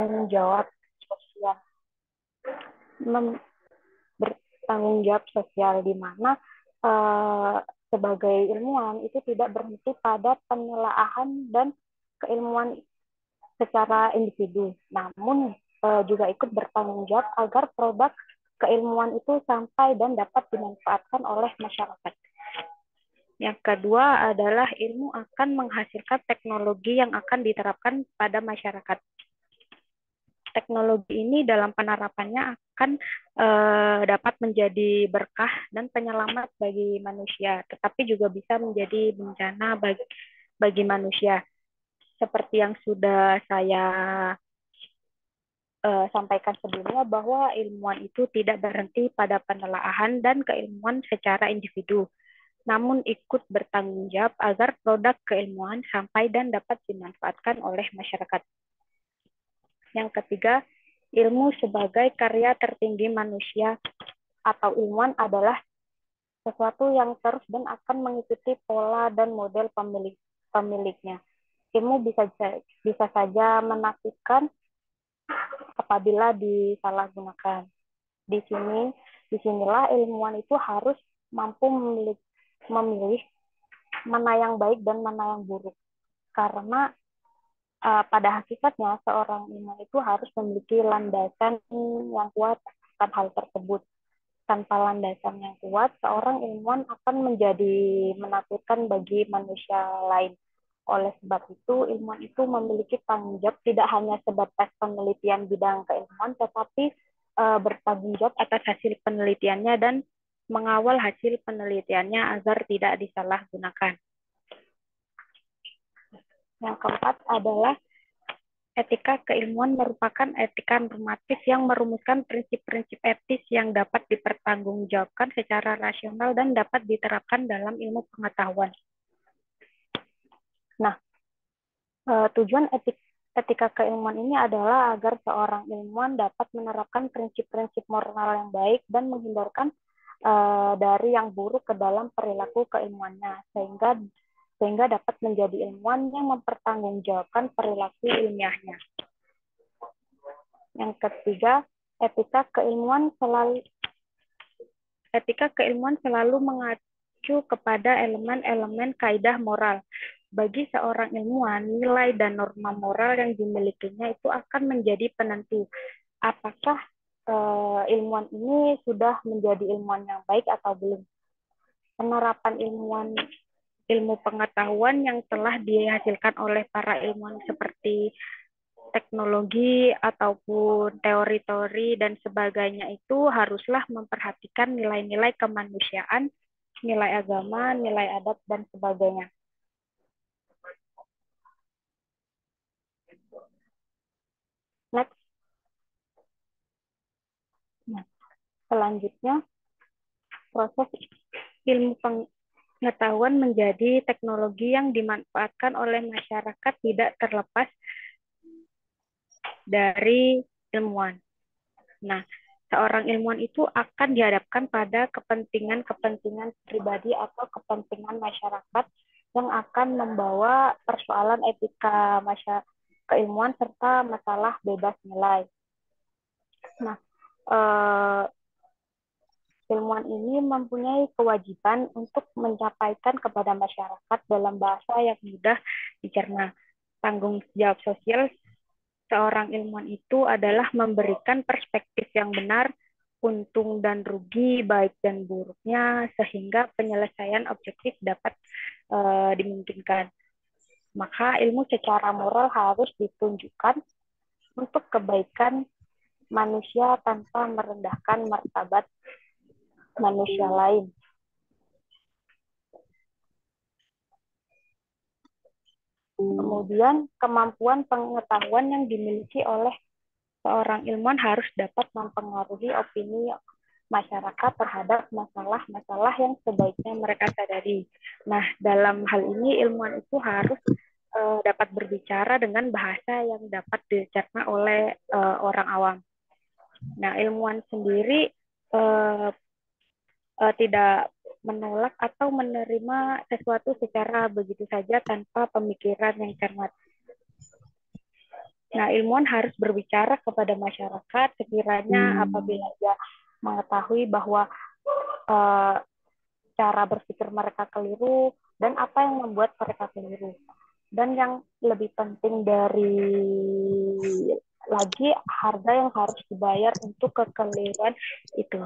bertanggung jawab sosial, bertanggung jawab sosial di mana uh, sebagai ilmuwan itu tidak berhenti pada penelaahan dan keilmuan secara individu, namun juga ikut bertanggung jawab agar produk keilmuan itu sampai dan dapat dimanfaatkan oleh masyarakat. Yang kedua adalah ilmu akan menghasilkan teknologi yang akan diterapkan pada masyarakat. Teknologi ini dalam penerapannya akan dapat menjadi berkah dan penyelamat bagi manusia, tetapi juga bisa menjadi bencana bagi manusia. Seperti yang sudah saya sampaikan sebelumnya, bahwa ilmuwan itu tidak berhenti pada penelaahan dan keilmuan secara individu, namun ikut bertanggung jawab agar produk keilmuan sampai dan dapat dimanfaatkan oleh masyarakat. Yang ketiga, ilmu sebagai karya tertinggi manusia atau ilmuwan adalah sesuatu yang terus dan akan mengikuti pola dan model pemiliknya. Ilmu bisa saja menakutkan apabila disalahgunakan. Disinilah ilmuwan itu harus mampu memilih mana yang baik dan mana yang buruk. Karena pada hakikatnya seorang ilmuwan itu harus memiliki landasan yang kuat akan hal tersebut. Tanpa landasan yang kuat, seorang ilmuwan akan menjadi menakutkan bagi manusia lain. Oleh sebab itu, ilmuwan itu memiliki tanggung jawab tidak hanya sebatas penelitian bidang keilmuan, tetapi bertanggung jawab atas hasil penelitiannya dan mengawal hasil penelitiannya agar tidak disalahgunakan. Yang keempat adalah etika keilmuan merupakan etika normatif yang merumuskan prinsip-prinsip etis yang dapat dipertanggungjawabkan secara rasional dan dapat diterapkan dalam ilmu pengetahuan. Nah, tujuan etika keilmuan ini adalah agar seorang ilmuwan dapat menerapkan prinsip-prinsip moral yang baik dan menghindarkan dari yang buruk ke dalam perilaku keilmuannya, sehingga dapat menjadi ilmuwan yang mempertanggungjawabkan perilaku ilmiahnya. Yang ketiga, etika keilmuan selalu mengacu kepada elemen-elemen kaidah moral. Bagi seorang ilmuwan, nilai dan norma moral yang dimilikinya itu akan menjadi penentu apakah ilmuwan ini sudah menjadi ilmuwan yang baik atau belum. Penerapan ilmu pengetahuan yang telah dihasilkan oleh para ilmuwan seperti teknologi ataupun teori-teori dan sebagainya itu haruslah memperhatikan nilai-nilai kemanusiaan, nilai agama, nilai adat, dan sebagainya. Next. Nah, selanjutnya, proses ilmu pengetahuan menjadi teknologi yang dimanfaatkan oleh masyarakat tidak terlepas dari ilmuwan. Nah, seorang ilmuwan itu akan dihadapkan pada kepentingan-kepentingan pribadi atau kepentingan masyarakat yang akan membawa persoalan etika keilmuan serta masalah bebas nilai. Nah, ilmuwan ini mempunyai kewajiban untuk menyampaikan kepada masyarakat dalam bahasa yang mudah dicerna. Tanggung jawab sosial seorang ilmuwan itu adalah memberikan perspektif yang benar, untung dan rugi, baik dan buruknya, sehingga penyelesaian objektif dapat dimungkinkan. Maka ilmu secara moral harus ditunjukkan untuk kebaikan manusia tanpa merendahkan martabat manusia lain. Kemudian, kemampuan pengetahuan yang dimiliki oleh seorang ilmuwan harus dapat mempengaruhi opini masyarakat terhadap masalah-masalah yang sebaiknya mereka sadari. Nah, dalam hal ini ilmuwan itu harus dapat berbicara dengan bahasa yang dapat dicerna oleh orang awam. Nah, ilmuwan sendiri tidak menolak atau menerima sesuatu secara begitu saja tanpa pemikiran yang cermat. Nah, ilmuwan harus berbicara kepada masyarakat sekiranya apabila dia mengetahui bahwa uh, cara berpikir mereka keliru dan apa yang membuat mereka keliru. Dan yang lebih penting dari lagi, harga yang harus dibayar untuk kekeliruan itu.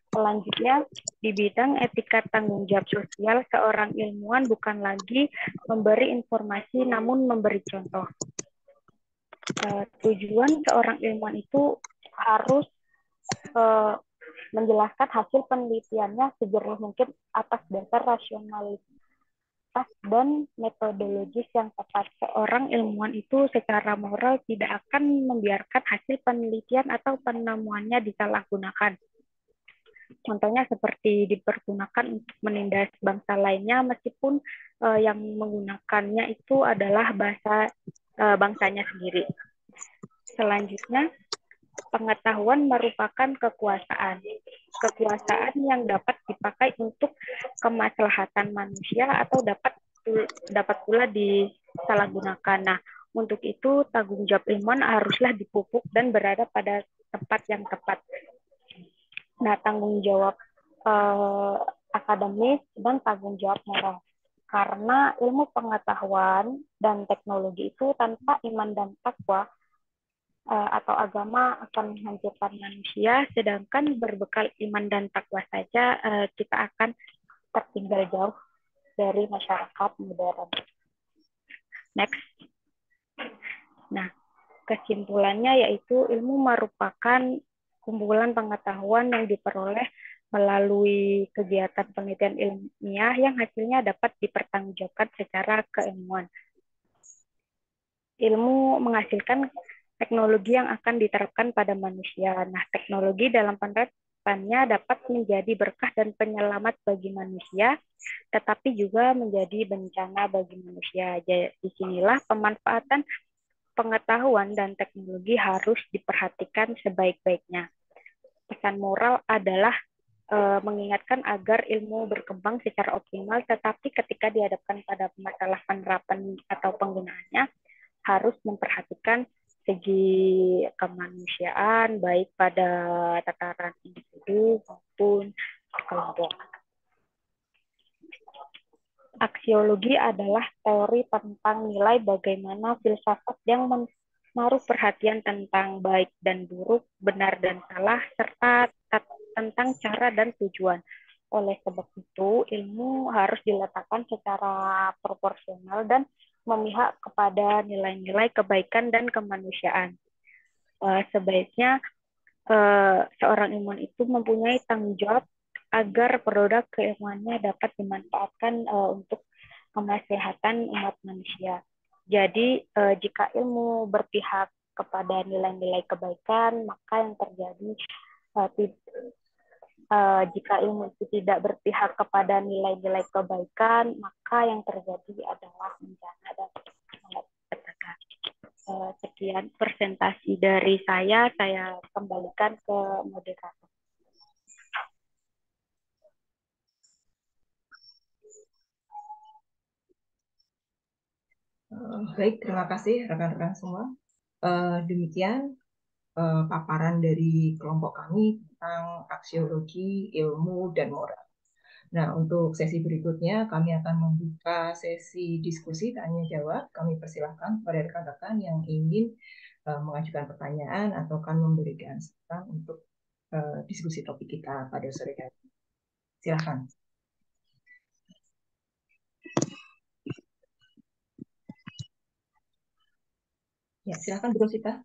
Selanjutnya, di bidang etika tanggung jawab sosial, seorang ilmuwan bukan lagi memberi informasi namun memberi contoh. Tujuan seorang ilmuwan itu harus menjelaskan hasil penelitiannya sejernih mungkin atas dasar rasionalitas dan metodologis yang tepat. Seorang ilmuwan itu secara moral tidak akan membiarkan hasil penelitian atau penemuannya disalahgunakan. Contohnya seperti dipergunakan untuk menindas bangsa lainnya meskipun yang menggunakannya itu adalah bahasa bangsanya sendiri. Selanjutnya, pengetahuan merupakan kekuasaan. Kekuasaan yang dapat dipakai untuk kemaslahatan manusia atau dapat pula disalahgunakan. Nah, untuk itu tanggung jawab ilmuwan haruslah dipupuk dan berada pada tempat yang tepat. Nah, tanggung jawab akademis dan tanggung jawab moral. Karena ilmu pengetahuan dan teknologi itu tanpa iman dan takwa atau agama akan menghancurkan manusia, sedangkan berbekal iman dan takwa saja kita akan tertinggal jauh dari masyarakat modern. Next. Nah, kesimpulannya yaitu ilmu merupakan kumpulan pengetahuan yang diperoleh melalui kegiatan penelitian ilmiah yang hasilnya dapat dipertanggungjawabkan secara keilmuan. Ilmu menghasilkan teknologi yang akan diterapkan pada manusia. Nah, teknologi dalam penerapannya dapat menjadi berkah dan penyelamat bagi manusia, tetapi juga menjadi bencana bagi manusia. Jadi, disinilah pemanfaatan pengetahuan dan teknologi harus diperhatikan sebaik-baiknya. Pesan moral adalah mengingatkan agar ilmu berkembang secara optimal, tetapi ketika dihadapkan pada masalah penerapan atau penggunaannya, harus memperhatikan segi kemanusiaan, baik pada tataran individu maupun kelompok. Aksiologi adalah teori tentang nilai bagaimana filsafat yang menaruh perhatian tentang baik dan buruk, benar dan salah, serta tentang cara dan tujuan. Oleh sebab itu, ilmu harus diletakkan secara proporsional dan memihak kepada nilai-nilai kebaikan dan kemanusiaan. Sebaiknya seorang ilmuwan itu mempunyai tanggung jawab agar produk keilmuannya dapat dimanfaatkan untuk kemaslahatan umat manusia. Jadi jika ilmu berpihak kepada nilai-nilai kebaikan, maka yang terjadi jika ilmu itu tidak berpihak kepada nilai-nilai kebaikan, maka yang terjadi adalah bencana dan malapetaka. Sekian presentasi dari saya kembalikan ke moderator. Baik, terima kasih rekan-rekan semua. Demikian paparan dari kelompok kami tentang aksiologi, ilmu, dan moral. Nah, untuk sesi berikutnya kami akan membuka sesi diskusi tanya-jawab. Kami persilahkan kepada rekan-rekan yang ingin mengajukan pertanyaan atau akan memberikan saran untuk diskusi topik kita pada sore hari ini. Silakan. Ya, silakan Bu Rosita.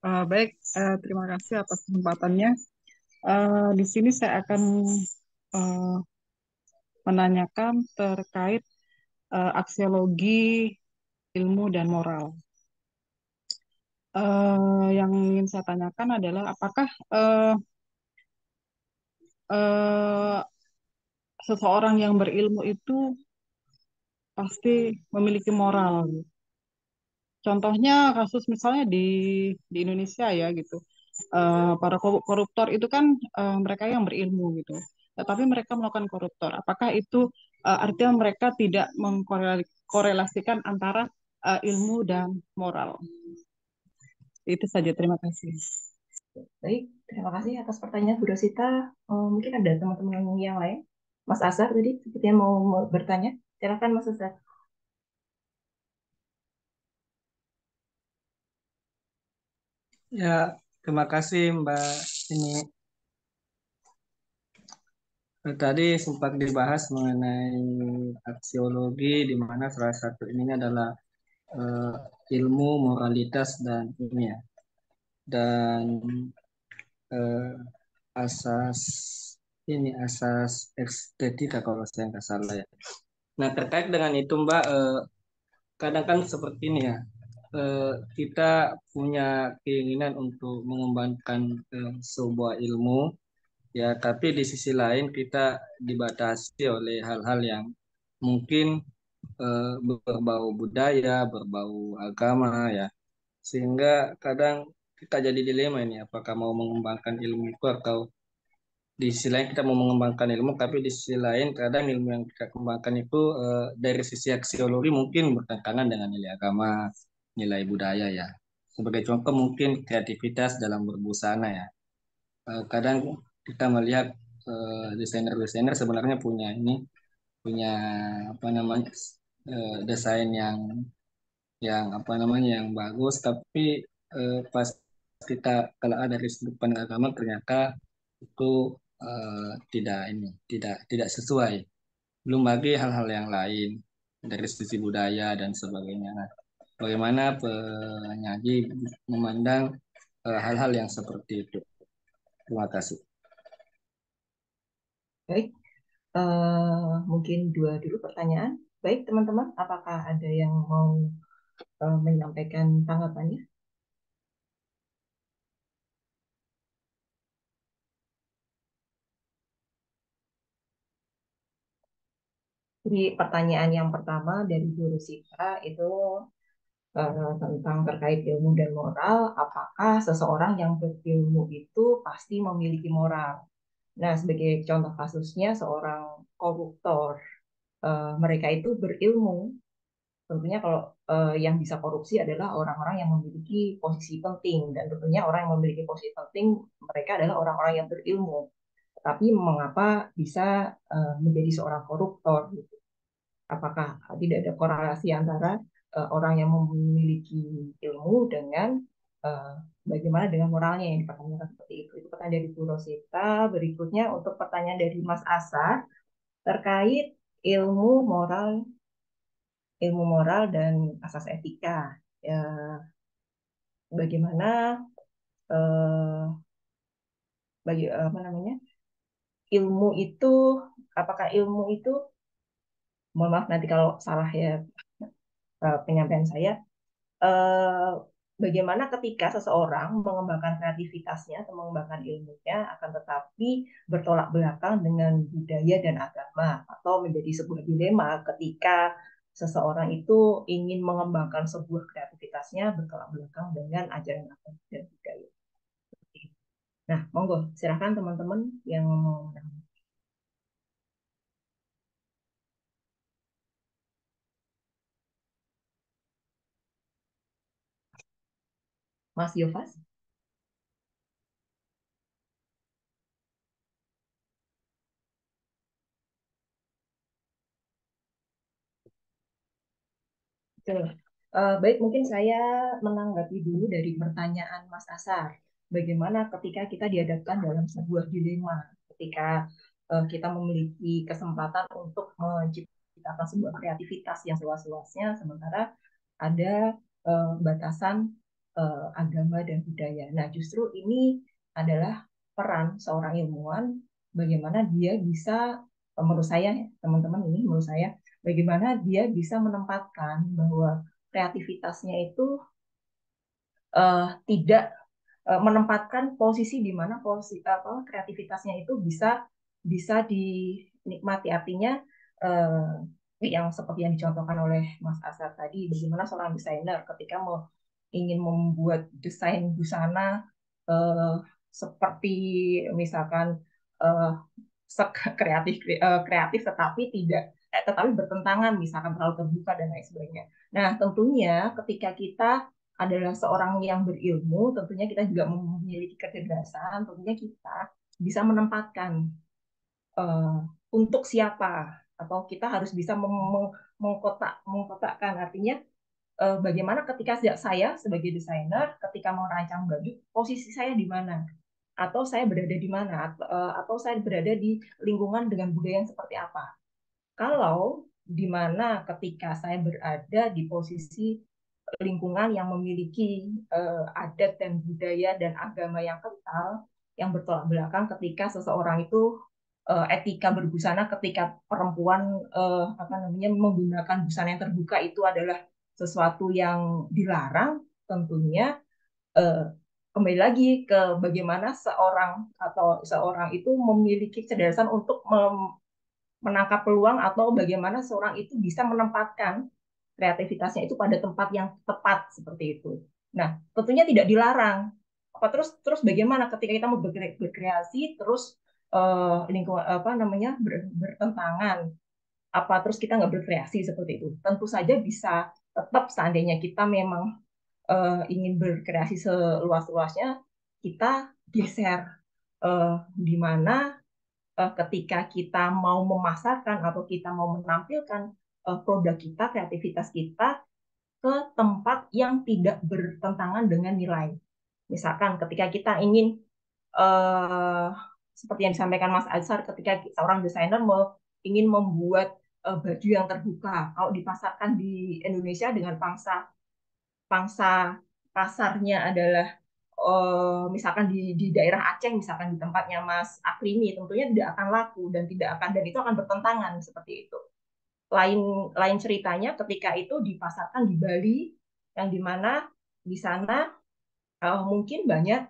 Baik, terima kasih atas kesempatannya. Di sini saya akan menanyakan terkait aksiologi, ilmu, dan moral. Yang ingin saya tanyakan adalah apakah seseorang yang berilmu itu pasti memiliki moral? Contohnya kasus misalnya di Indonesia ya gitu. Para koruptor itu kan mereka yang berilmu gitu. tetapi mereka melakukan koruptor. Apakah itu artinya mereka tidak mengkorelasikan antara ilmu dan moral? Itu saja, terima kasih. Baik, terima kasih atas pertanyaan Bu Rosita. Mungkin ada teman-teman yang lain. Mas Azhar tadi sepertinya mau bertanya. Silakan Mas Azhar. Ya, terima kasih Mbak. Ini tadi sempat dibahas mengenai aksiologi, di mana salah satu ininya adalah eh, ilmu, moralitas dan ini ya, dan eh, asas asas estetika kalau saya nggak salah ya. Nah terkait dengan itu Mbak, kadang kan seperti ini ya, kita punya keinginan untuk mengembangkan sebuah ilmu. Ya, tapi di sisi lain kita dibatasi oleh hal-hal yang mungkin berbau budaya, berbau agama ya. Sehingga kadang kita jadi dilema ini, apakah mau mengembangkan ilmu itu atau di sisi lain kita mau mengembangkan ilmu, tapi di sisi lain kadang ilmu yang kita kembangkan itu dari sisi aksiologi mungkin bertentangan dengan nilai agama, nilai budaya ya. Sebagai contoh mungkin kreativitas dalam berbusana ya. Kadang kita melihat desainer-desainer sebenarnya punya apa namanya desain yang apa namanya yang bagus, tapi pas kita kalau ada dari sudut pandang agama ternyata itu tidak sesuai. Belum lagi hal-hal yang lain dari sisi budaya dan sebagainya. Nah, bagaimana penyaji memandang hal-hal yang seperti itu? Terima kasih. Baik, mungkin dua dulu pertanyaan. Baik, teman-teman, apakah ada yang mau menyampaikan tanggapannya? Jadi pertanyaan yang pertama dari Bu Rusita itu tentang terkait ilmu dan moral, apakah seseorang yang berilmu itu pasti memiliki moral? Nah, sebagai contoh kasusnya seorang koruptor, mereka itu berilmu. Tentunya kalau yang bisa korupsi adalah orang-orang yang memiliki posisi penting, dan tentunya orang yang memiliki posisi penting mereka adalah orang-orang yang berilmu. Tapi mengapa bisa menjadi seorang koruptor? Gitu? Apakah tidak ada korelasi antara orang yang memiliki ilmu dengan uh, bagaimana dengan moralnya yang dipertanyakan seperti itu? Itu pertanyaan dari Bu Rosita. Berikutnya untuk pertanyaan dari Mas Asa terkait ilmu moral dan asas etika. Ya, bagaimana eh, apa namanya ilmu itu? Apakah ilmu itu? Mohon maaf nanti kalau salah ya penyampaian saya. eh, Bagaimana ketika seseorang mengembangkan kreativitasnya atau mengembangkan ilmunya akan tetapi bertolak belakang dengan budaya dan agama atau menjadi sebuah dilema ketika seseorang itu ingin mengembangkan sebuah kreativitasnya bertolak belakang dengan ajaran agama dan budaya. Nah, monggo silakan teman-teman yang mau. Mas Yofas. Betul. Baik, mungkin saya menanggapi dulu dari pertanyaan Mas Asar. Bagaimana ketika kita dihadapkan dalam sebuah dilema, ketika kita memiliki kesempatan untuk menciptakan sebuah kreativitas yang seluas-luasnya, sementara ada batasan agama dan budaya. Nah, justru ini adalah peran seorang ilmuwan, bagaimana dia bisa, menurut saya, teman-teman ini menurut saya, bagaimana dia bisa menempatkan bahwa kreativitasnya itu tidak menempatkan posisi di mana posisi apa kreativitasnya itu bisa bisa dinikmati, artinya eh, yang seperti yang dicontohkan oleh Mas Asar tadi, bagaimana seorang desainer ketika mau ingin membuat desain busana eh, seperti misalkan eh, kreatif tetapi bertentangan, misalkan terlalu terbuka dan lain sebagainya. Nah, tentunya ketika kita adalah seorang yang berilmu, tentunya kita juga memiliki kecerdasan, tentunya kita bisa menempatkan untuk siapa, atau kita harus bisa mengkotakkan, artinya bagaimana ketika saya sebagai desainer ketika mau rancang baju, posisi saya di mana, atau saya berada di mana, atau saya berada di lingkungan dengan budaya yang seperti apa. Kalau di mana ketika saya berada di posisi lingkungan yang memiliki adat dan budaya dan agama yang kental, yang bertolak belakang, ketika seseorang itu etika berbusana, ketika perempuan menggunakan busana yang terbuka itu adalah sesuatu yang dilarang, tentunya kembali lagi ke bagaimana seorang itu memiliki kecerdasan untuk menangkap peluang, atau bagaimana seorang itu bisa menempatkan kreativitasnya itu pada tempat yang tepat seperti itu. Nah, tentunya tidak dilarang. Terus bagaimana ketika kita mau berkreasi terus lingkungan bertentangan, terus kita nggak berkreasi seperti itu? Tentu saja bisa tetap, seandainya kita memang ingin berkreasi seluas-luasnya, kita geser di mana ketika kita mau memasarkan atau kita mau menampilkan produk kita, kreativitas kita ke tempat yang tidak bertentangan dengan nilai. Misalkan ketika kita ingin seperti yang disampaikan Mas Azhar, ketika seorang desainer ingin membuat baju yang terbuka, kalau dipasarkan di Indonesia dengan pangsa pasarnya adalah misalkan di daerah Aceh, misalkan di tempatnya Mas Akrimi, tentunya tidak akan laku dan itu akan bertentangan seperti itu. Lain ceritanya ketika itu dipasarkan di Bali, yang dimana di sana mungkin banyak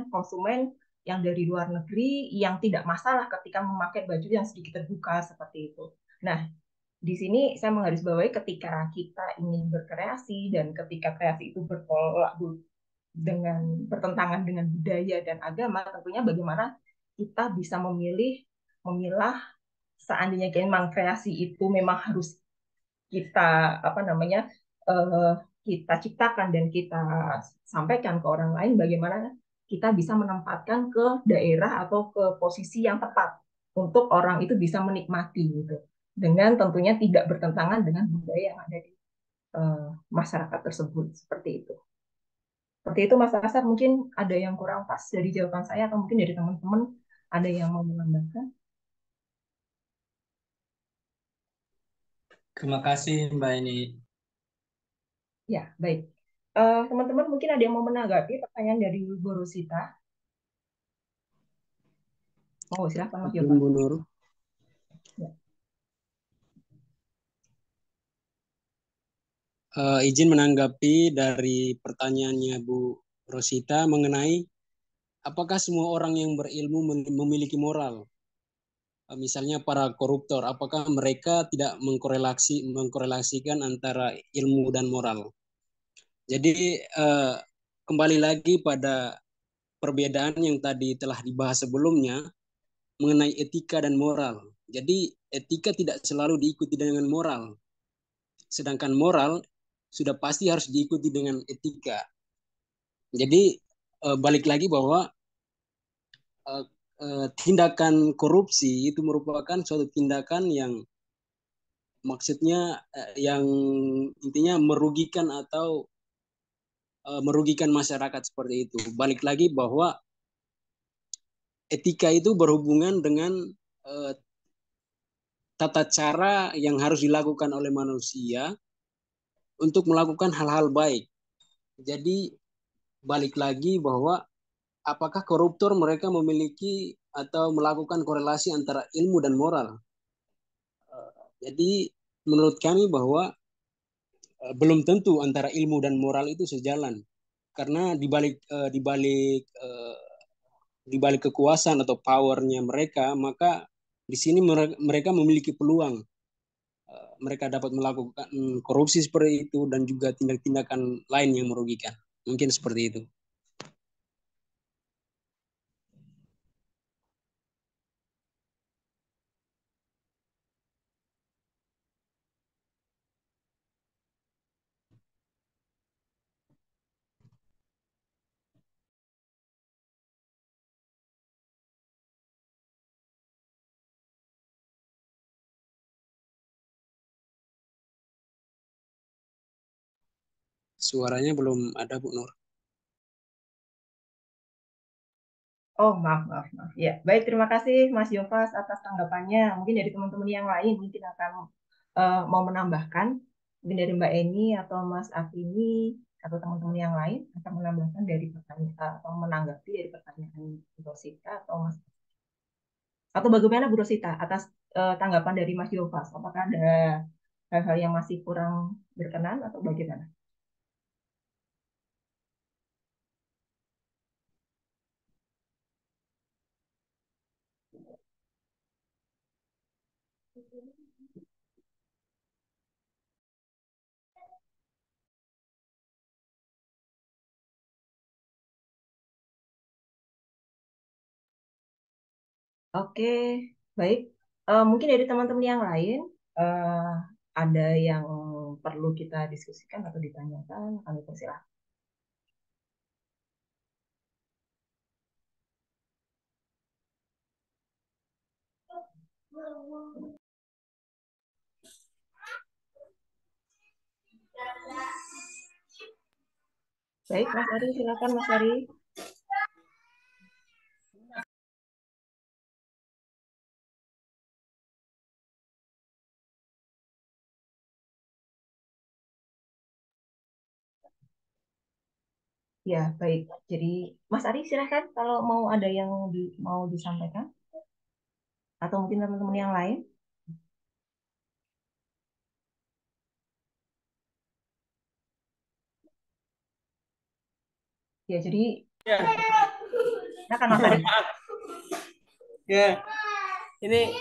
konsumen yang dari luar negeri yang tidak masalah ketika memakai baju yang sedikit terbuka seperti itu. Nah, di sini saya menggarisbawahi ketika kita ingin berkreasi dan ketika kreasi itu bertentangan dengan budaya dan agama, tentunya bagaimana kita bisa memilah, seandainya memang kreasi itu memang harus kita kita ciptakan dan kita sampaikan ke orang lain, bagaimana kita bisa menempatkan ke daerah atau ke posisi yang tepat untuk orang itu bisa menikmati gitu, dengan tentunya tidak bertentangan dengan budaya yang ada di masyarakat tersebut seperti itu. Seperti itu Mas Asar, mungkin ada yang kurang pas dari jawaban saya, atau mungkin dari teman-teman ada yang mau menambahkan. Terima kasih Mbak Eni. Ya, baik. Teman-teman mungkin ada yang mau menanggapi pertanyaan dari Bu Rosita. Oh, silakan Mas Yova. Bu Nur. Ya. Izin menanggapi dari pertanyaannya Bu Rosita mengenai apakah semua orang yang berilmu memiliki moral? Misalnya para koruptor, apakah mereka tidak mengkorelasikan antara ilmu dan moral? Jadi kembali lagi pada perbedaan yang tadi telah dibahas sebelumnya mengenai etika dan moral. Jadi etika tidak selalu diikuti dengan moral, sedangkan moral sudah pasti harus diikuti dengan etika. Jadi balik lagi bahwa tindakan korupsi itu merupakan suatu tindakan yang maksudnya yang intinya merugikan atau merugikan masyarakat seperti itu. Balik lagi bahwa etika itu berhubungan dengan tata cara yang harus dilakukan oleh manusia untuk melakukan hal-hal baik. Jadi balik lagi bahwa apakah koruptor mereka memiliki atau melakukan korelasi antara ilmu dan moral? Jadi menurut kami bahwa belum tentu antara ilmu dan moral itu sejalan, karena di balik kekuasaan atau powernya mereka, maka di sini mereka memiliki peluang. Mereka dapat melakukan korupsi seperti itu dan juga tindak-tindakan lain yang merugikan. Mungkin seperti itu. Suaranya belum ada, Bu Nur. Oh, maaf, maaf, maaf. Ya, baik. Terima kasih Mas Yovas atas tanggapannya. Mungkin dari teman-teman yang lain mungkin akan mau menambahkan. Mungkin dari Mbak Eni atau Mas Afini atau teman-teman yang lain akan menambahkan dari pertanyaan atau menanggapi dari pertanyaan Bu Rosita atau Mas atau bagaimana Bu Rosita atas tanggapan dari Mas Yovas? Apakah ada hal-hal yang masih kurang berkenan atau bagaimana? Oke, baik. Mungkin dari teman-teman yang lain ada yang perlu kita diskusikan atau ditanyakan, kami persilahkan. Baik, Mas Ari, silakan Mas Ari. Ya, baik. Jadi, Mas Ari, silakan kalau mau ada yang mau disampaikan, atau mungkin teman-teman yang lain. Ya, jadi, Ya, silakan Mas Ari. maaf. Ya, ini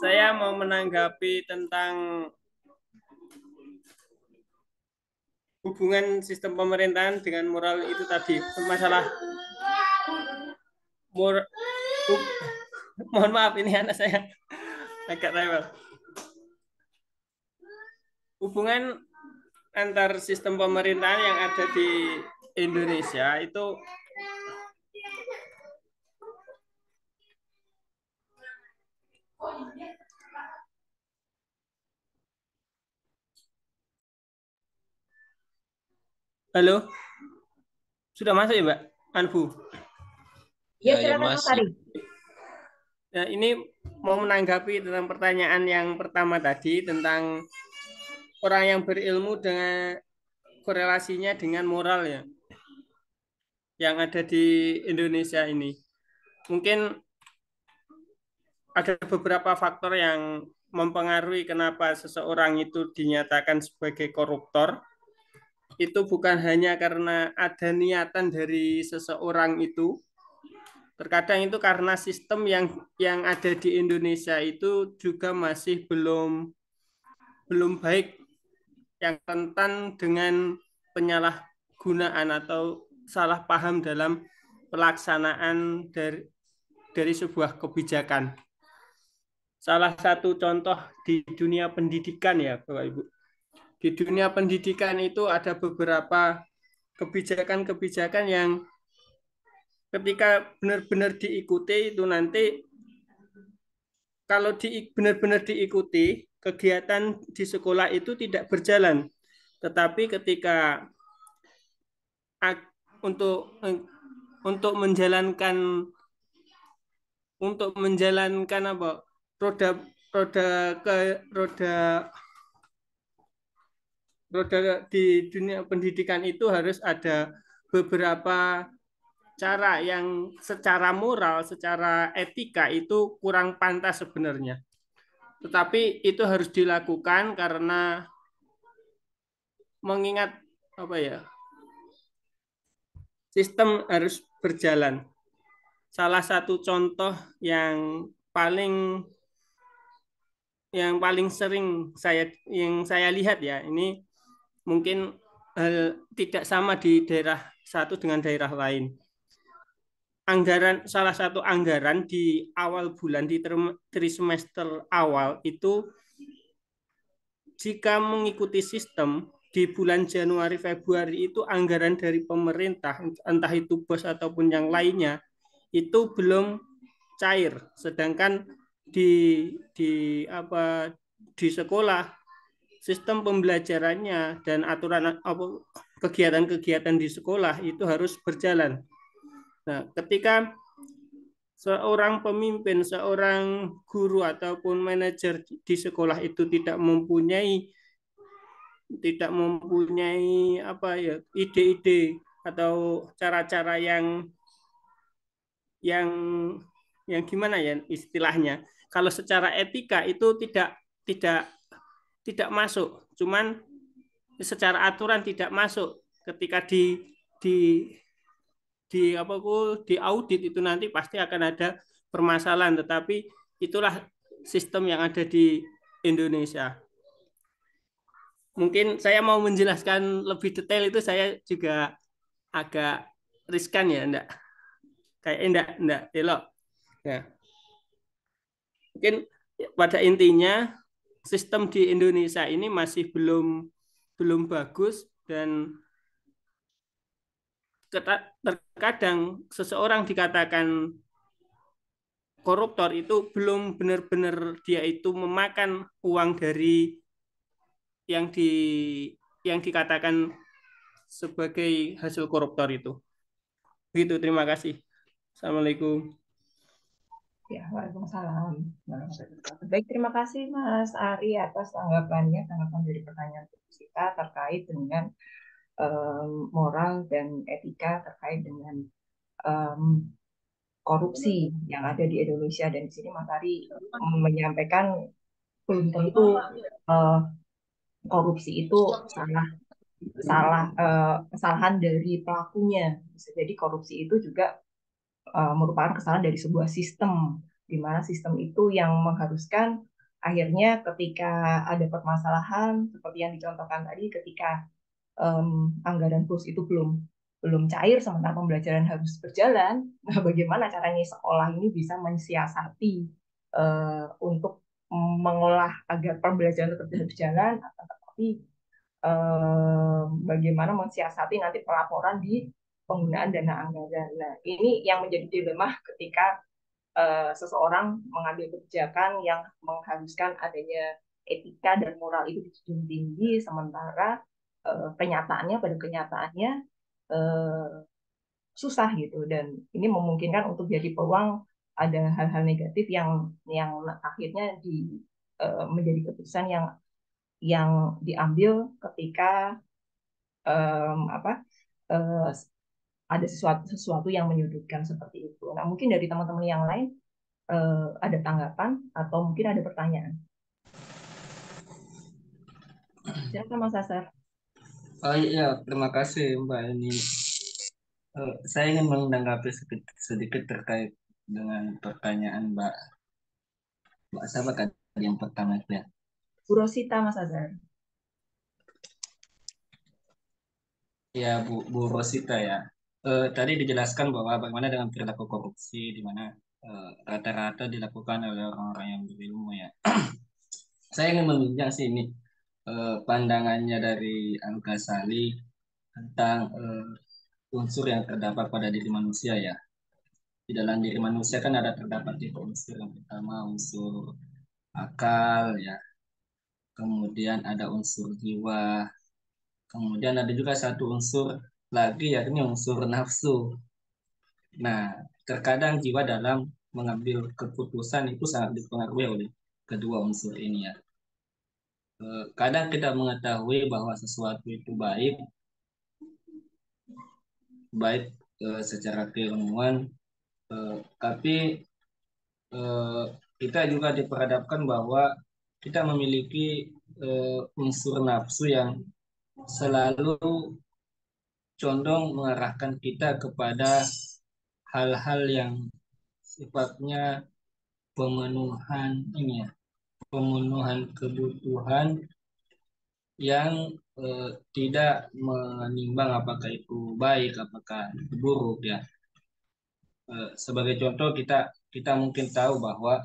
saya mau menanggapi tentang hubungan sistem pemerintahan dengan moral itu tadi. Masalah mohon maaf, ini anak saya agak rewel. Hubungan antar sistem pemerintahan yang ada di Indonesia itu halo, sudah masuk ya Mbak Anfu? Ya, silakan Mas Ari. Nah, ini mau menanggapi tentang pertanyaan yang pertama tadi tentang orang yang berilmu dengan korelasinya dengan moral ya yang ada di Indonesia ini. Mungkin ada beberapa faktor yang mempengaruhi kenapa seseorang itu dinyatakan sebagai koruptor. Itu bukan hanya karena ada niatan dari seseorang itu. Terkadang itu karena sistem yang ada di Indonesia itu juga masih belum baik, yang rentan dengan penyalahgunaan atau salah paham dalam pelaksanaan dari sebuah kebijakan. Salah satu contoh di dunia pendidikan ya Bapak Ibu. Di dunia pendidikan itu ada beberapa kebijakan-kebijakan yang ketika benar-benar diikuti itu nanti kalau benar-benar diikuti kegiatan di sekolah itu tidak berjalan. Tetapi ketika untuk menjalankan apa roda roda ke roda di dunia pendidikan itu harus ada beberapa cara yang secara moral, secara etika itu kurang pantas sebenarnya. Tetapi itu harus dilakukan karena mengingat apa ya, sistem harus berjalan. Salah satu contoh yang paling sering yang saya lihat ya, ini mungkin tidak sama di daerah satu dengan daerah lain. Salah satu anggaran di awal bulan di trimester awal itu jika mengikuti sistem di bulan Januari Februari itu anggaran dari pemerintah entah itu BOS ataupun yang lainnya itu belum cair, sedangkan di sekolah sistem pembelajarannya dan aturan kegiatan-kegiatan di sekolah itu harus berjalan. Nah, ketika seorang pemimpin, seorang guru ataupun manajer di sekolah itu tidak mempunyai apa ya, ide-ide atau cara-cara yang gimana ya istilahnya. Kalau secara etika itu tidak tidak masuk, cuman secara aturan tidak masuk. Ketika di di audit itu nanti pasti akan ada permasalahan, tetapi itulah sistem yang ada di Indonesia. Mungkin saya mau menjelaskan lebih detail itu saya juga agak riskan ya, enggak? Kayak enggak, elok. Ya. Mungkin pada intinya sistem di Indonesia ini masih belum bagus, dan terkadang seseorang dikatakan koruptor itu belum benar-benar dia itu memakan uang dari yang dikatakan sebagai hasil koruptor itu. Begitu, terima kasih. Assalamualaikum. Ya, waalaikumsalam. Baik, terima kasih Mas Ari atas tanggapan dari pertanyaan kita terkait dengan moral dan etika terkait dengan korupsi yang ada di Indonesia. Dan di sini Mas Ari menyampaikan belum tentu korupsi itu kesalahan dari pelakunya. Bisa jadi korupsi itu juga merupakan kesalahan dari sebuah sistem, di mana sistem itu yang mengharuskan akhirnya ketika ada permasalahan seperti yang dicontohkan tadi, ketika anggaran BOS itu belum cair sementara pembelajaran harus berjalan. Nah, bagaimana caranya sekolah ini bisa mensiasati untuk mengolah agar pembelajaran tetap berjalan, tetapi bagaimana mensiasati nanti pelaporan di penggunaan dana anggaran. Nah, ini yang menjadi dilema ketika seseorang mengambil kebijakan yang mengharuskan adanya etika dan moral itu dijunjung tinggi, sementara pada kenyataannya susah gitu, dan ini memungkinkan untuk jadi peluang ada hal-hal negatif yang akhirnya menjadi keputusan yang diambil ketika ada sesuatu yang menyudutkan seperti itu. Nah, mungkin dari teman-teman yang lain ada tanggapan atau mungkin ada pertanyaan. Silakan Mas Asar. Oh iya, terima kasih Mbak. Ini saya ingin menanggapi sedikit terkait dengan pertanyaan Mbak siapa tadi yang pertama itu ya? Bu Rosita, Mas Azhar. Ya, Bu Rosita ya. Tadi dijelaskan bahwa bagaimana dengan perilaku korupsi, di mana rata-rata dilakukan oleh orang-orang yang berilmu ya. Saya ingin meminjam sih ini pandangannya dari Al-Ghazali tentang unsur yang terdapat pada diri manusia ya. Di dalam diri manusia kan terdapat tiga unsur. Yang pertama unsur akal ya, kemudian ada unsur jiwa, kemudian ada juga satu unsur lagi yakni unsur nafsu. Nah, terkadang jiwa dalam mengambil keputusan itu sangat dipengaruhi oleh kedua unsur ini ya. Kadang kita mengetahui bahwa sesuatu itu baik secara keilmuan, tapi kita juga diperhadapkan bahwa kita memiliki unsur nafsu yang selalu condong mengarahkan kita kepada hal-hal yang sifatnya pemenuhan kebutuhan yang tidak menimbang apakah itu baik, apakah itu buruk ya. Sebagai contoh kita mungkin tahu bahwa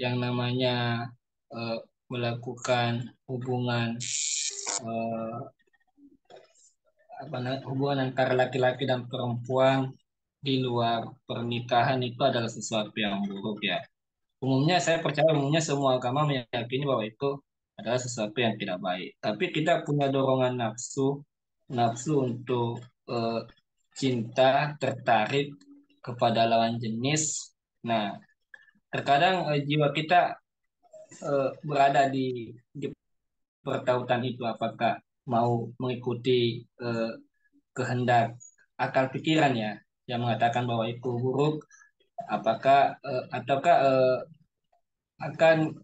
yang namanya melakukan hubungan antara laki-laki dan perempuan di luar pernikahan itu adalah sesuatu yang buruk ya. Umumnya saya percaya semua agama meyakini bahwa itu adalah sesuatu yang tidak baik. Tapi kita punya dorongan nafsu, nafsu untuk cinta, tertarik kepada lawan jenis. Nah, terkadang jiwa kita berada di pertautan itu, apakah mau mengikuti kehendak akal pikiran ya, yang mengatakan bahwa itu buruk, apakah ataukah akan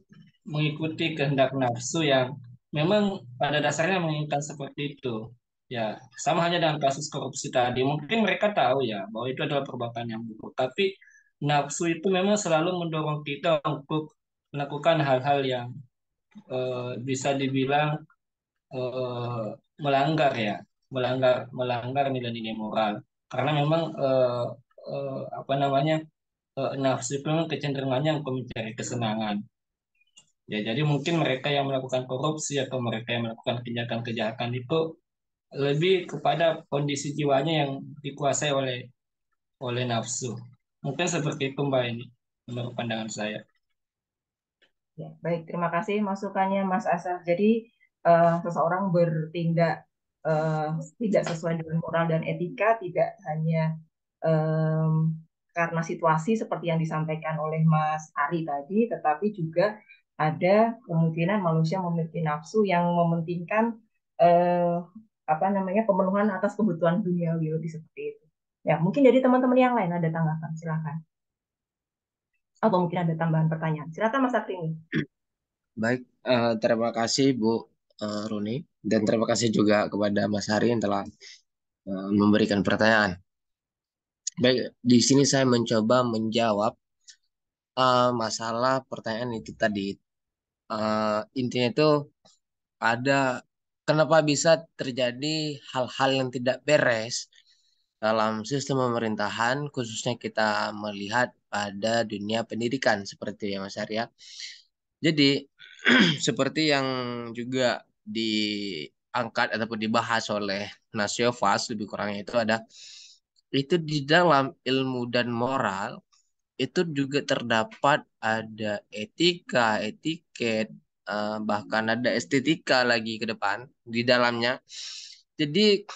mengikuti kehendak nafsu yang memang pada dasarnya menginginkan seperti itu. Ya, sama hanya dengan kasus korupsi tadi. Mungkin mereka tahu ya bahwa itu adalah perbuatan yang buruk, tapi nafsu itu memang selalu mendorong kita untuk melakukan hal-hal yang bisa dibilang eh, melanggar ya, melanggar nilai-nilai moral. Karena memang apa namanya, nafsu itu memang kecenderungannya untuk mencari kesenangan. Ya, jadi mungkin mereka yang melakukan korupsi atau mereka yang melakukan kejahatan-kejahatan itu lebih kepada kondisi jiwanya yang dikuasai oleh nafsu. Mungkin seperti itu Mbak, ini menurut pandangan saya. Ya, baik, terima kasih masukannya Mas Asaf. Jadi seseorang bertindak tidak sesuai dengan moral dan etika tidak hanya em, karena situasi seperti yang disampaikan oleh Mas Ari tadi, tetapi juga ada kemungkinan manusia memiliki nafsu yang mementingkan eh, apa namanya pemenuhan atas kebutuhan duniawi lebih seperti itu. Ya, mungkin dari teman-teman yang lain ada tanggapan, silakan. Atau mungkin ada tambahan pertanyaan. Silakan Mas Akrini. Baik, terima kasih Bu Runi, dan terima kasih juga kepada Mas Hari yang telah memberikan pertanyaan. Baik, di sini saya mencoba menjawab masalah pertanyaan itu tadi. Intinya itu ada kenapa bisa terjadi hal-hal yang tidak beres dalam sistem pemerintahan, khususnya kita melihat pada dunia pendidikan seperti ya Mas Arya. Jadi seperti yang juga diangkat ataupun dibahas oleh Nasiofas lebih kurangnya itu di dalam ilmu dan moral itu juga terdapat ada etika, etiket, bahkan ada estetika lagi ke depan di dalamnya. Jadi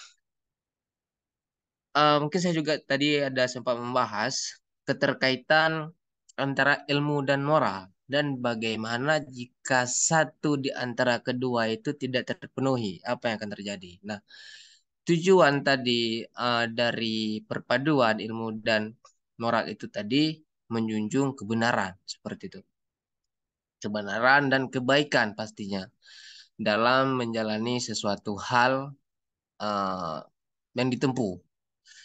mungkin saya juga tadi ada sempat membahas keterkaitan antara ilmu dan moral dan bagaimana jika satu di antara kedua itu tidak terpenuhi, apa yang akan terjadi. Nah, tujuan tadi dari perpaduan ilmu dan moral itu tadi menjunjung kebenaran seperti itu. Kebenaran dan kebaikan pastinya dalam menjalani sesuatu hal uh, yang ditempuh.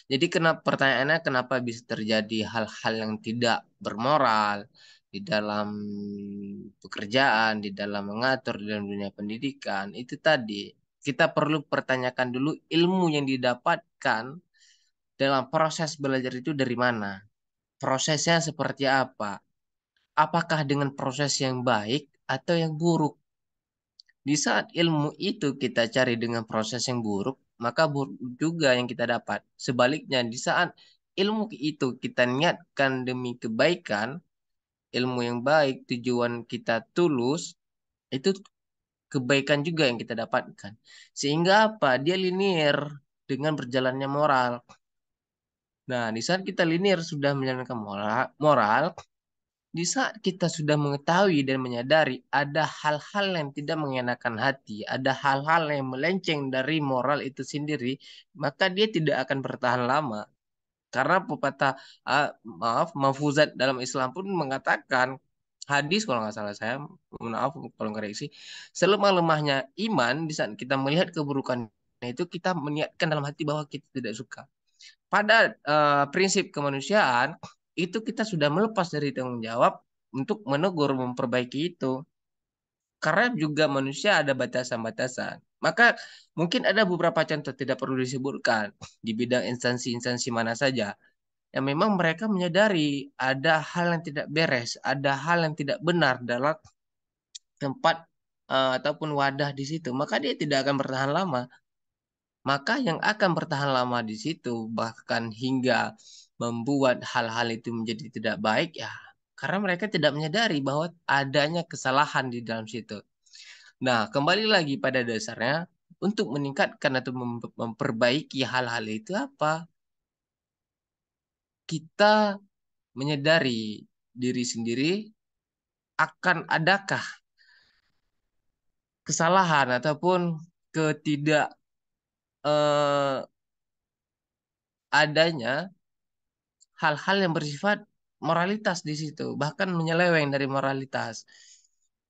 Jadi pertanyaannya kenapa bisa terjadi hal-hal yang tidak bermoral di dalam pekerjaan, di dalam mengatur, di dalam dunia pendidikan. Itu tadi kita perlu pertanyakan dulu ilmu yang didapatkan dalam proses belajar itu dari mana? Prosesnya seperti apa? Apakah dengan proses yang baik atau yang buruk? Di saat ilmu itu kita cari dengan proses yang buruk, maka buruk juga yang kita dapat. Sebaliknya, di saat ilmu itu kita niatkan demi kebaikan, ilmu yang baik, tujuan kita tulus, itu kebaikan juga yang kita dapatkan. Sehingga apa? Dia linear dengan berjalannya moral. Nah, di saat kita linear sudah menjalankan moral, di saat kita sudah mengetahui dan menyadari ada hal-hal yang tidak mengenakan hati, ada hal-hal yang melenceng dari moral itu sendiri, maka dia tidak akan bertahan lama. Karena pepatah, mafuzat dalam Islam pun mengatakan, hadis kalau nggak salah saya, maaf kalau koreksi, selemah-lemahnya iman di saat kita melihat keburukan itu kita meniatkan dalam hati bahwa kita tidak suka. Pada prinsip kemanusiaan itu kita sudah melepas dari tanggung jawab untuk menegur, memperbaiki itu. Karena juga manusia ada batasan-batasan. Maka mungkin ada beberapa contoh tidak perlu disebutkan di bidang instansi-instansi mana saja. Yang memang mereka menyadari ada hal yang tidak beres, ada hal yang tidak benar dalam tempat ataupun wadah di situ. Maka dia tidak akan bertahan lama. Maka yang akan bertahan lama di situ bahkan hingga membuat hal-hal itu menjadi tidak baik ya karena mereka tidak menyadari bahwa adanya kesalahan di dalam situ. Nah, kembali lagi pada dasarnya, untuk meningkatkan atau memperbaiki hal-hal itu apa? Kita menyadari diri sendiri akan adakah kesalahan ataupun ketidak eh, adanya hal-hal yang bersifat moralitas di situ, bahkan menyeleweng dari moralitas.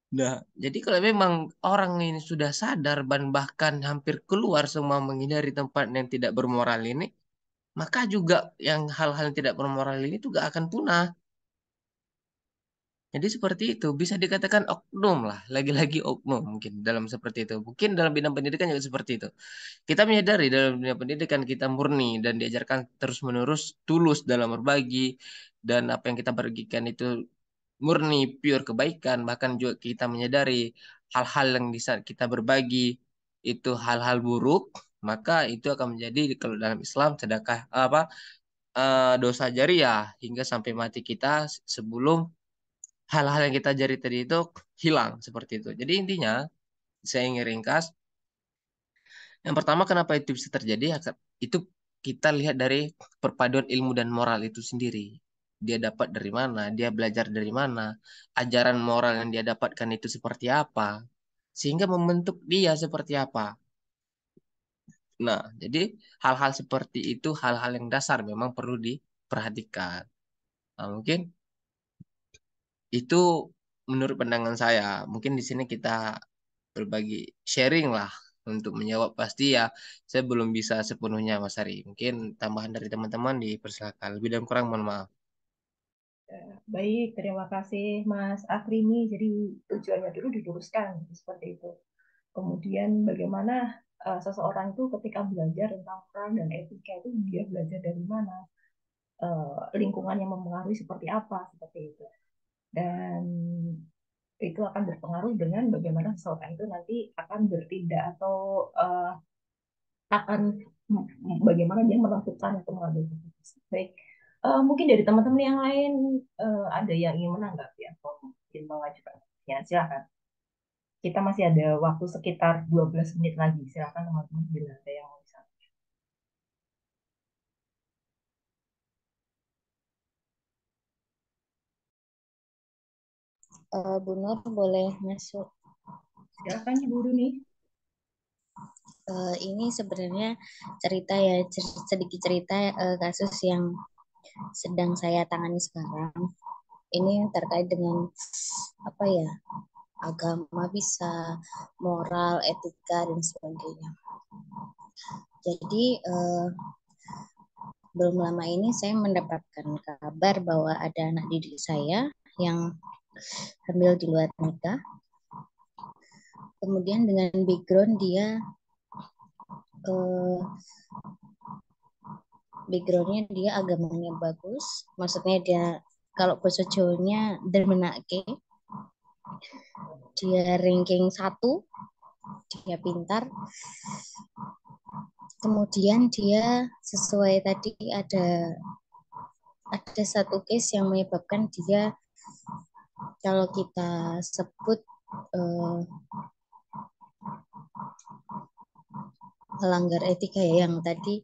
Nah, jadi kalau memang orang ini sudah sadar dan bahkan hampir keluar semua menghindari tempat yang tidak bermoral ini, maka juga yang hal-hal yang tidak bermoral ini juga akan punah. Jadi seperti itu, bisa dikatakan oknum lah, lagi-lagi oknum mungkin dalam seperti itu. Mungkin dalam bidang pendidikan juga seperti itu. Kita menyadari dalam dunia pendidikan kita murni dan diajarkan terus-menerus tulus dalam berbagi dan apa yang kita bagikan itu murni pure kebaikan. Bahkan juga kita menyadari hal-hal yang bisa kita berbagi itu hal-hal buruk, maka itu akan menjadi kalau dalam Islam sedekah apa dosa jariah hingga sampai mati kita sebelum hal-hal yang kita jari tadi itu hilang seperti itu. Jadi intinya saya ingin ringkas yang pertama, kenapa itu bisa terjadi? Itu kita lihat dari perpaduan ilmu dan moral itu sendiri. Dia dapat dari mana? Dia belajar dari mana? Ajaran moral yang dia dapatkan itu seperti apa? Sehingga membentuk dia seperti apa. Nah, jadi hal-hal seperti itu, hal-hal yang dasar memang perlu diperhatikan. Nah, mungkin itu menurut pandangan saya. Mungkin di sini kita berbagi sharing lah untuk menjawab pasti ya saya belum bisa sepenuhnya Mas Ari. Mungkin tambahan dari teman-teman dipersilakan. Lebih dan kurang mohon maaf. Baik, terima kasih Mas Akrimi. Jadi tujuannya dulu diluruskan seperti itu. Kemudian bagaimana seseorang itu ketika belajar tentang moral dan etika itu dia belajar dari mana, lingkungan yang mempengaruhi seperti apa, seperti itu. Dan itu akan berpengaruh dengan bagaimana seseorang itu nanti akan bertindak atau akan bagaimana dia melakukan atau mengambil keputusan. Baik, mungkin dari teman-teman yang lain ada yang ingin menanggapi atau mungkin mengajukan ya silakan. Kita masih ada waktu sekitar 12 menit lagi. Silakan teman-teman bila ada yang mau disampaikan. Bu Nur boleh masuk. Silakan Ibu Duni. Ini sebenarnya cerita ya, sedikit cerita kasus yang sedang saya tangani sekarang. Ini terkait dengan apa ya, agama bisa, moral, etika dan sebagainya. Jadi belum lama ini saya mendapatkan kabar bahwa ada anak didik saya yang hamil di luar nikah. Kemudian dengan background dia backgroundnya dia agamanya bagus, maksudnya dia kalau bahasa Jawanya dermenake, dia ranking 1, dia pintar. Kemudian dia sesuai tadi ada satu case yang menyebabkan dia kalau kita sebut melanggar etika ya, yang tadi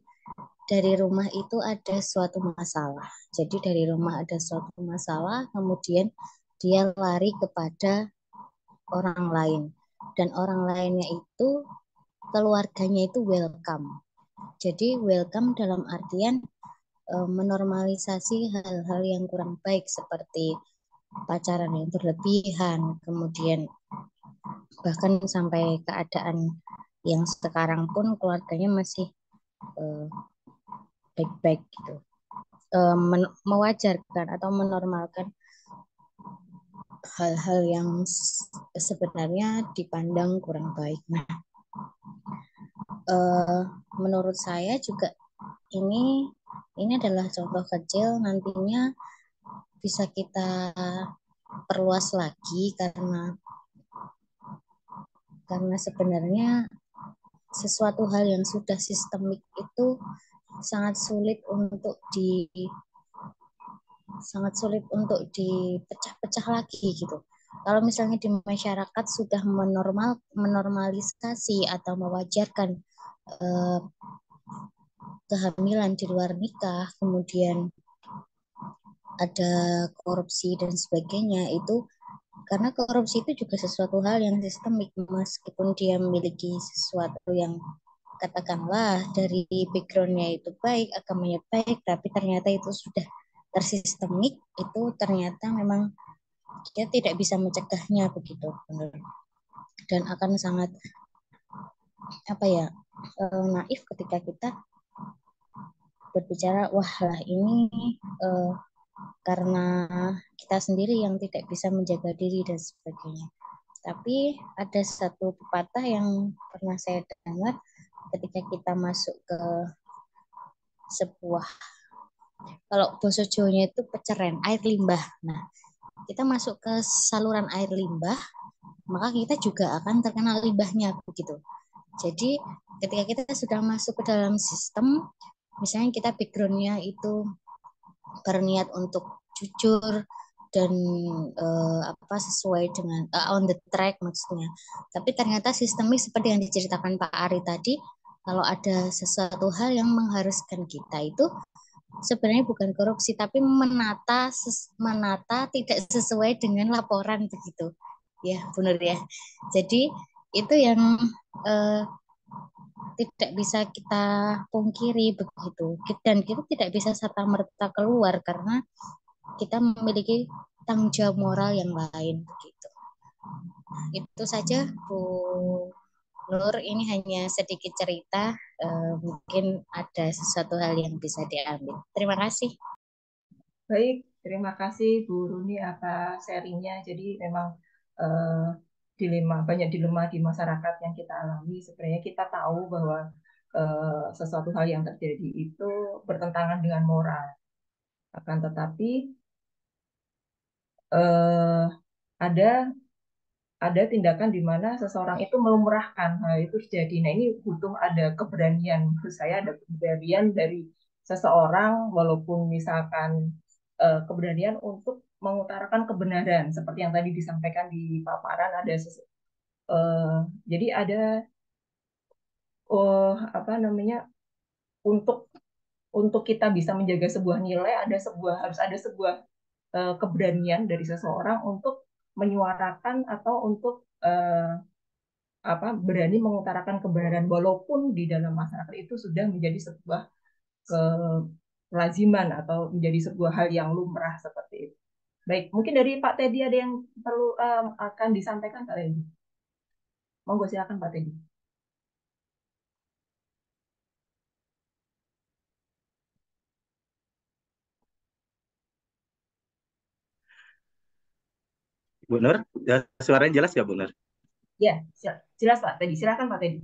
dari rumah itu ada suatu masalah. Jadi dari rumah ada suatu masalah, kemudian dia lari kepada orang lain. Dan orang lainnya itu keluarganya itu welcome. Jadi welcome dalam artian menormalisasi hal-hal yang kurang baik seperti pacaran yang berlebihan, kemudian bahkan sampai keadaan yang sekarang pun keluarganya masih baik-baik gitu, mewajarkan atau menormalkan hal-hal yang sebenarnya dipandang kurang baik. Nah, menurut saya juga ini adalah contoh kecil, nantinya bisa kita perluas lagi karena sebenarnya sesuatu hal yang sudah sistemik itu sangat sulit untuk dipecah-pecah lagi gitu. Kalau misalnya di masyarakat sudah menormalisasi atau mewajarkan kehamilan di luar nikah, kemudian ada korupsi dan sebagainya, itu karena korupsi itu juga sesuatu hal yang sistemik, meskipun dia memiliki sesuatu yang katakanlah dari backgroundnya itu baik, agamanya baik, tapi ternyata itu sudah tersistemik, itu ternyata memang dia tidak bisa mencegahnya begitu, dan akan sangat naif ketika kita berbicara wah lah ini karena kita sendiri yang tidak bisa menjaga diri dan sebagainya. Tapi ada satu pepatah yang pernah saya dengar ketika kita masuk ke sebuah, kalau bahasa Jawanya itu peceren, air limbah. Nah, kita masuk ke saluran air limbah, maka kita juga akan terkena limbahnya begitu. Jadi ketika kita sudah masuk ke dalam sistem, misalnya kita backgroundnya itu berniat untuk jujur dan sesuai dengan on the track maksudnya, tapi ternyata sistemik seperti yang diceritakan Pak Ari tadi, kalau ada sesuatu hal yang mengharuskan kita itu sebenarnya bukan korupsi, tapi menata tidak sesuai dengan laporan begitu ya, benar ya. Jadi itu yang tidak bisa kita pungkiri begitu, dan kita tidak bisa serta-merta keluar karena kita memiliki tanggung jawab moral yang lain begitu. Itu saja Bu Nur, ini hanya sedikit cerita, mungkin ada sesuatu hal yang bisa diambil. Terima kasih. Baik, terima kasih Bu Runi atas sharingnya. Jadi memang banyak dilema di masyarakat yang kita alami. Sebenarnya kita tahu bahwa sesuatu hal yang terjadi itu bertentangan dengan moral. Akan tetapi ada tindakan di mana seseorang itu melumrahkan hal itu terjadi. Nah, ini butuh ada keberanian. Menurut saya ada keberanian dari seseorang, walaupun misalkan keberanian untuk mengutarakan kebenaran seperti yang tadi disampaikan di paparan, ada jadi ada untuk kita bisa menjaga sebuah nilai, harus ada sebuah keberanian dari seseorang untuk menyuarakan atau untuk berani mengutarakan kebenaran, walaupun di dalam masyarakat itu sudah menjadi sebuah kelaziman atau menjadi sebuah hal yang lumrah seperti itu. Baik, mungkin dari Pak Teddy ada yang perlu akan disampaikan Pak Teddy. Monggo silakan Pak Teddy. Bu Nur, suaranya jelas ya Bu Nur? Ya, jelas Pak Teddy. Silakan Pak Teddy.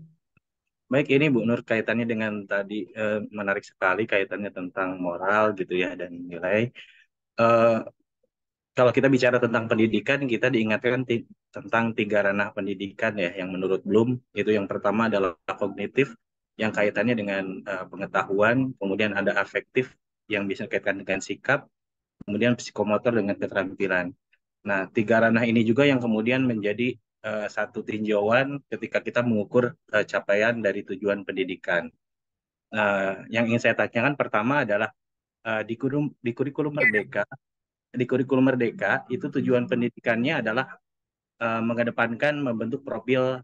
Baik, ini Bu Nur kaitannya dengan tadi menarik sekali kaitannya tentang moral gitu ya dan nilai. Kalau kita bicara tentang pendidikan, kita diingatkan tentang 3 ranah pendidikan ya, yang menurut Bloom itu yang pertama adalah kognitif yang kaitannya dengan pengetahuan, kemudian ada afektif yang bisa dikaitkan dengan sikap, kemudian psikomotor dengan keterampilan. Nah, 3 ranah ini juga yang kemudian menjadi satu tinjauan ketika kita mengukur capaian dari tujuan pendidikan. Yang ingin saya tanyakan pertama adalah di kurikulum Merdeka. Di kurikulum Merdeka itu tujuan pendidikannya adalah mengedepankan membentuk profil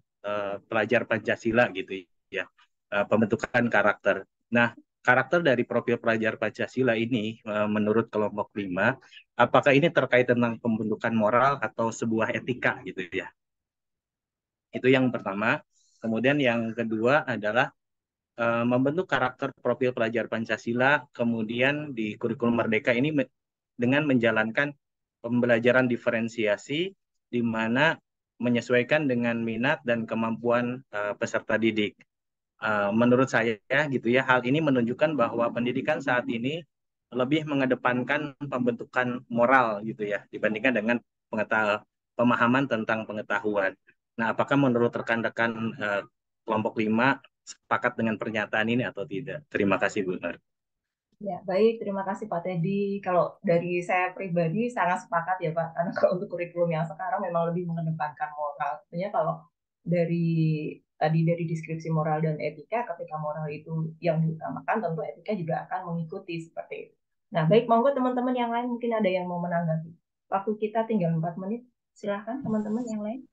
pelajar Pancasila gitu ya, pembentukan karakter. Nah, karakter dari profil pelajar Pancasila ini menurut kelompok 5, apakah ini terkait tentang pembentukan moral atau sebuah etika gitu ya? Itu yang pertama. Kemudian yang kedua adalah membentuk karakter profil pelajar Pancasila, kemudian di kurikulum Merdeka ini dengan menjalankan pembelajaran diferensiasi di mana menyesuaikan dengan minat dan kemampuan peserta didik. Menurut saya gitu ya, hal ini menunjukkan bahwa pendidikan saat ini lebih mengedepankan pembentukan moral gitu ya dibandingkan dengan pemahaman tentang pengetahuan. Nah, apakah menurut rekan-rekan kelompok 5 sepakat dengan pernyataan ini atau tidak? Terima kasih Bu Nur. Ya, baik. Terima kasih Pak Teddy. Kalau dari saya pribadi sangat sepakat ya Pak, karena kalau untuk kurikulum yang sekarang memang lebih mengedepankan moral. Tentunya kalau dari tadi dari deskripsi moral dan etika, ketika moral itu yang diutamakan, tentu etika juga akan mengikuti seperti itu. Nah, baik, monggo teman-teman yang lain mungkin ada yang mau menanggapi. Waktu kita tinggal 4 menit. Silahkan teman-teman yang lain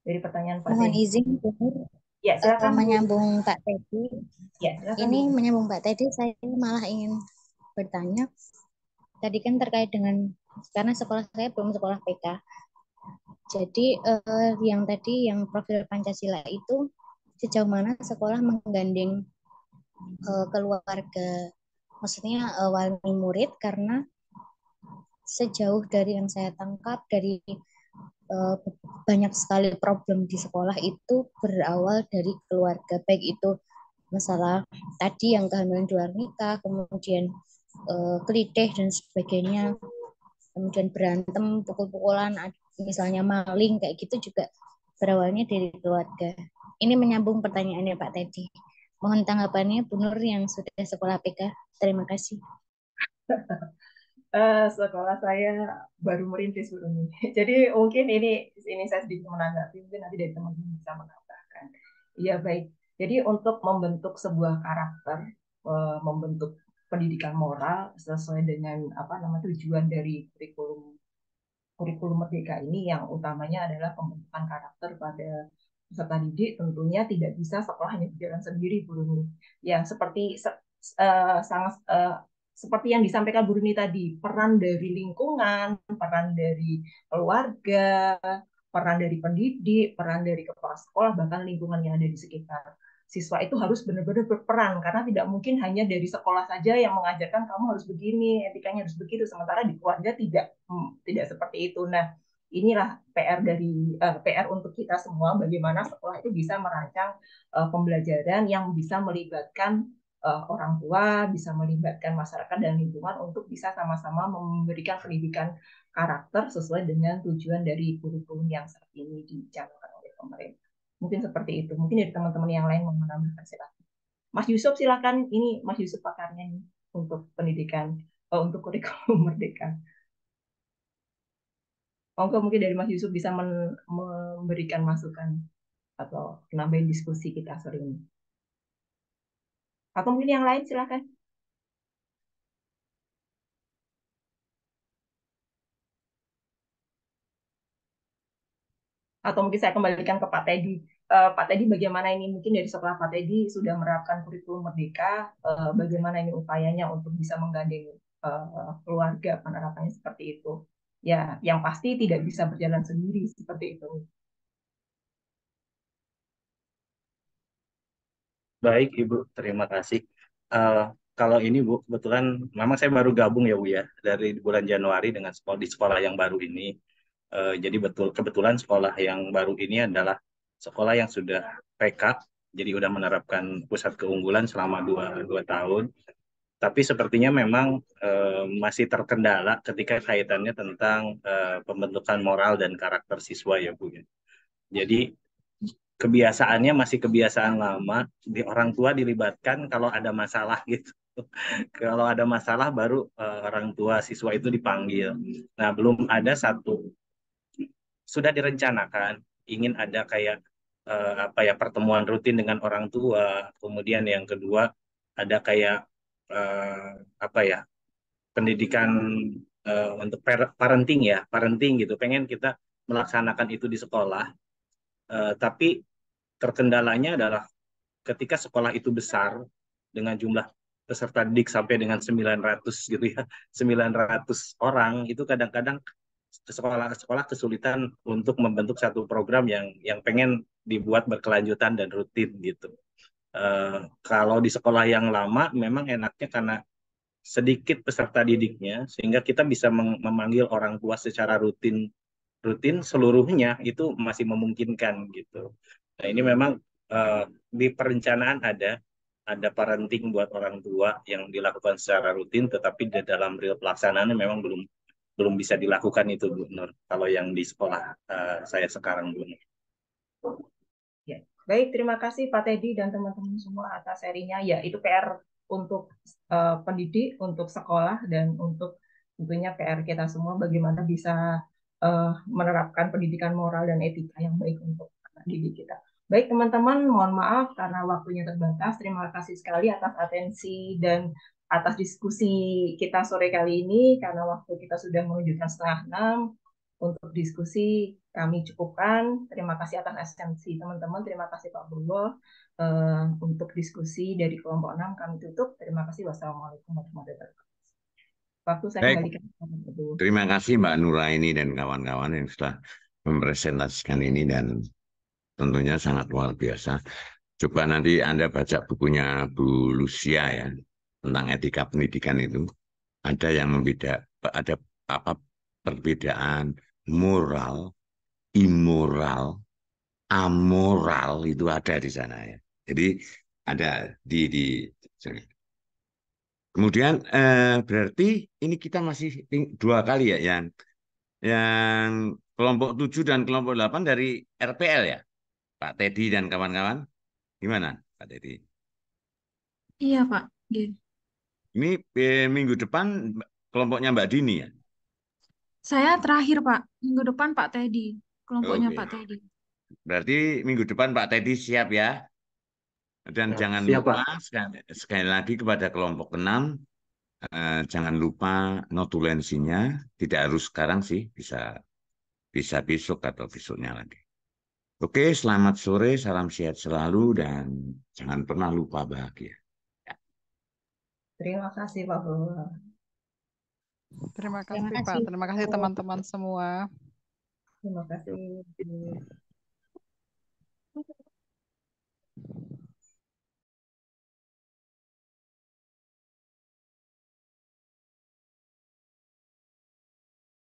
dari pertanyaan Pak Mohon Teddy. izin, Bu Nur, Ya, silakan Bu. menyambung Pak Teddy. Ya, silakan Ini Bu. menyambung Pak Teddy, saya malah ingin bertanya. Tadi kan terkait dengan, karena sekolah saya belum sekolah PK. Jadi yang tadi yang profil Pancasila itu sejauh mana sekolah menggandeng keluarga, maksudnya wali murid, karena sejauh dari yang saya tangkap dari uh, banyak sekali problem di sekolah itu berawal dari keluarga, baik itu masalah tadi yang kehamilan di luar nikah, kemudian kelitih dan sebagainya, kemudian berantem, pukul-pukulan, misalnya maling kayak gitu juga berawalnya dari keluarga. Ini menyambung pertanyaannya Pak Teddy. Mohon tanggapannya Bu Nur yang sudah sekolah PK. Terima kasih. Sekolah saya baru merintis belum ini. Jadi mungkin ini saya sedikit menanggapi, mungkin nanti dari teman-teman bisa menambahkan. Iya baik. Jadi untuk membentuk sebuah karakter, membentuk pendidikan moral sesuai dengan apa namanya tujuan dari kurikulum Merdeka ini yang utamanya adalah pembentukan karakter pada peserta didik, tentunya tidak bisa sekolah hanya berjalan sendiri, Bu Runi. Ya, sangat seperti yang disampaikan Bu Runi tadi, peran dari lingkungan, peran dari keluarga, peran dari pendidik, peran dari kepala sekolah, bahkan lingkungan yang ada di sekitar siswa itu harus benar-benar berperan, karena tidak mungkin hanya dari sekolah saja yang mengajarkan kamu harus begini, etikanya harus begitu, sementara di keluarga tidak seperti itu. Nah, inilah PR untuk kita semua, bagaimana sekolah itu bisa merancang pembelajaran yang bisa melibatkan orang tua, bisa melibatkan masyarakat dan lingkungan untuk bisa sama-sama memberikan pendidikan karakter sesuai dengan tujuan dari kurikulum yang saat ini dicanangkan oleh pemerintah. Mungkin seperti itu. Mungkin dari teman-teman yang lain mau menambahkan, silakan. Mas Yusuf silakan. Ini Mas Yusuf pakarnya nih untuk pendidikan, untuk kurikulum Merdeka. Mungkin dari Mas Yusuf bisa memberikan masukan atau nambahin diskusi kita sore ini. Atau mungkin yang lain silakan. Atau mungkin saya kembalikan ke Pak Teddy. Pak Teddy, bagaimana ini mungkin dari sekolah Pak Teddy sudah menerapkan kurikulum Merdeka, bagaimana ini upayanya untuk bisa menggandeng keluarga penerapannya seperti itu? Ya, yang pasti tidak bisa berjalan sendiri seperti itu. Baik, Ibu, terima kasih. Kalau ini, Bu, kebetulan memang saya baru gabung ya, Bu, ya, dari bulan Januari dengan di sekolah yang baru ini. Jadi kebetulan sekolah yang baru ini adalah sekolah yang sudah PK, jadi sudah menerapkan pusat keunggulan selama dua tahun. Tapi sepertinya memang masih terkendala ketika kaitannya tentang pembentukan moral dan karakter siswa ya, Bu. Jadi kebiasaannya masih kebiasaan lama, di orang tua dilibatkan kalau ada masalah gitu. Kalau ada masalah baru orang tua siswa itu dipanggil. Nah, belum ada sudah direncanakan ingin ada kayak apa ya, pertemuan rutin dengan orang tua. Kemudian yang kedua ada kayak eh, apa ya, pendidikan untuk parenting ya, parenting gitu. Pengen kita melaksanakan itu di sekolah. Tapi terkendalanya adalah ketika sekolah itu besar dengan jumlah peserta didik sampai dengan 900 gitu ya, 900 orang, itu kadang-kadang sekolah-sekolah kesulitan untuk membentuk satu program yang pengen dibuat berkelanjutan dan rutin gitu. Kalau di sekolah yang lama memang enaknya karena sedikit peserta didiknya sehingga kita bisa memanggil orang tua secara rutin rutin seluruhnya itu masih memungkinkan gitu. Nah, ini memang uh, di perencanaan ada parenting buat orang tua yang dilakukan secara rutin, tetapi di dalam real pelaksanaannya memang belum belum bisa dilakukan itu, Bu Nur. Kalau yang di sekolah saya sekarang, Bu Nur. Ya. Baik, terima kasih Pak Teddy dan teman-teman semua atas serinya. Ya, itu PR untuk pendidik, untuk sekolah, dan untuk tentunya PR kita semua bagaimana bisa menerapkan pendidikan moral dan etika yang baik untuk anak didik kita. Baik teman-teman, mohon maaf karena waktunya terbatas. Terima kasih sekali atas atensi dan atas diskusi kita sore kali ini, karena waktu kita sudah menunjukkan 5:30. Untuk diskusi kami cukupkan. Terima kasih atas atensi teman-teman. Terima kasih Pak Bulwo. Untuk diskusi dari kelompok 6 kami tutup. Terima kasih. Wassalamualaikum warahmatullahi wabarakatuh. Waktu saya Baik, kembalikan kepada Pak Bulwo. terima kasih Mbak Nuraini dan kawan-kawan yang sudah mempresentasikan ini dan tentunya sangat luar biasa. Coba nanti Anda baca bukunya Bu Lucia ya tentang etika pendidikan itu. Ada yang ada apa perbedaan moral, immoral, amoral itu ada di sana ya. Jadi ada di kemudian berarti ini kita masih 2 kali ya yang kelompok 7 dan kelompok 8 dari RPL ya. Pak Teddy dan kawan-kawan. Gimana Pak Teddy? Iya, Pak. Iya. Ini minggu depan kelompoknya Mbak Dini ya? Saya terakhir, Pak. Minggu depan Pak Teddy. Kelompoknya Oke. Pak Teddy. Berarti minggu depan Pak Teddy siap ya? Dan jangan Siap, lupa Pak. sekali lagi kepada kelompok 6, jangan lupa notulensinya. Tidak harus sekarang sih, bisa besok atau besoknya lagi. Oke, selamat sore, salam sehat selalu, dan jangan pernah lupa bahagia. Terima kasih Pak Bulwo. Terima Terima kasih Pak. kasih. Terima kasih teman-teman semua. Terima kasih.